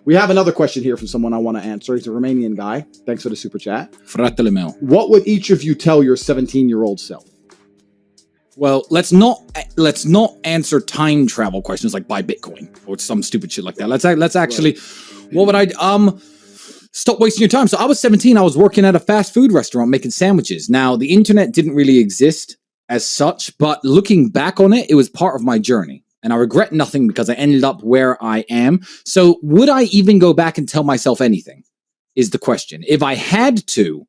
We have another question here from someone I want to answer. He's a Romanian guy. Thanks for the super chat. Fratele meu. What would each of you tell your 17-year-old self? Well, let's not answer time travel questions like buy Bitcoin or some stupid shit like that. Let's actually, what would I stop wasting your time. So I was 17. I was working at a fast food restaurant making sandwiches. Now the internet didn't really exist as such, but looking back on it, it was part of my journey. And I regret nothing because I ended up where I am. So would I even go back and tell myself anything is the question. If I had to,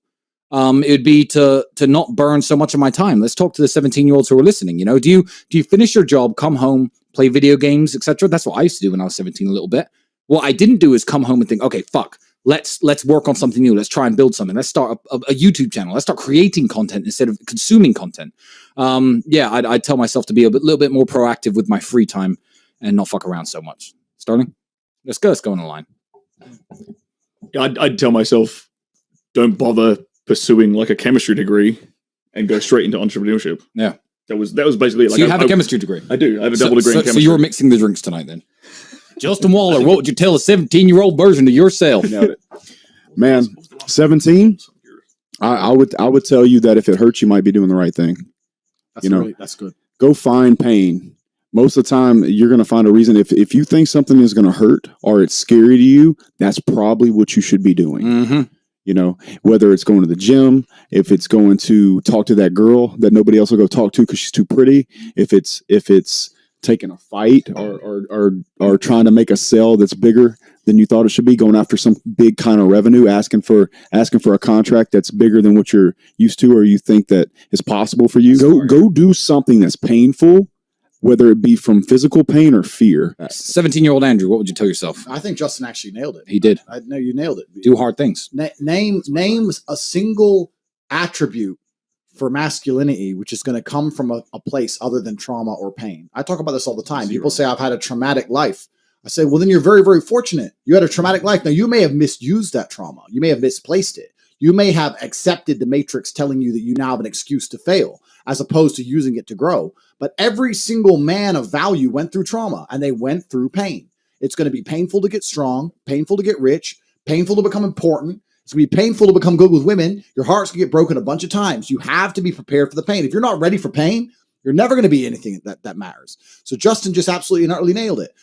it would be to not burn so much of my time. Let's talk to the 17-year-olds who are listening. You know, do you finish your job, come home, play video games, etc.? That's what I used to do when I was 17 a little bit. What I didn't do is come home and think, okay, fuck, let's work on something new. Let's try and build something. Let's start a YouTube channel. Let's start creating content instead of consuming content. I'd tell myself to be a little bit more proactive with my free time and not fuck around so much. Starling, let's go on the line. I'd tell myself, don't bother pursuing like a chemistry degree and go straight into entrepreneurship. Yeah. That was basically it. So you have a chemistry degree? I do. I have a double degree in chemistry. So you're mixing the drinks tonight then? Justin Waller, what would you tell a 17-year-old version of yourself? Man, 17? I would tell you that if it hurts, you might be doing the right thing. That's good. Go find pain. Most of the time, you're going to find a reason. If you think something is going to hurt or it's scary to you, that's probably what you should be doing. Mm-hmm. You know, whether it's going to the gym, if it's going to talk to that girl that nobody else will go talk to because she's too pretty, if it's taking a fight or trying to make a sale that's bigger than you thought it should be, going after some big kind of revenue, asking for a contract that's bigger than what you're used to or you think that is possible for you. Go do something that's painful, whether it be from physical pain or fear. 17-year-old Andrew, what would you tell yourself? I think Justin actually nailed it. He did. I know you nailed it. Do hard things. Name a single attribute for masculinity which is going to come from a place other than trauma or pain. I talk about this all the time. People say, I've had a traumatic life. I say, well, then you're very, very fortunate. You had a traumatic life. Now, you may have misused that trauma. You may have misplaced it. You may have accepted the matrix telling you that you now have an excuse to fail, as opposed to using it to grow. But every single man of value went through trauma, and they went through pain. It's going to be painful to get strong, painful to get rich, painful to become important. It's going to be painful to become good with women. Your heart's going to get broken a bunch of times. You have to be prepared for the pain. If you're not ready for pain, you're never going to be anything that matters. So Justin just absolutely and utterly nailed it.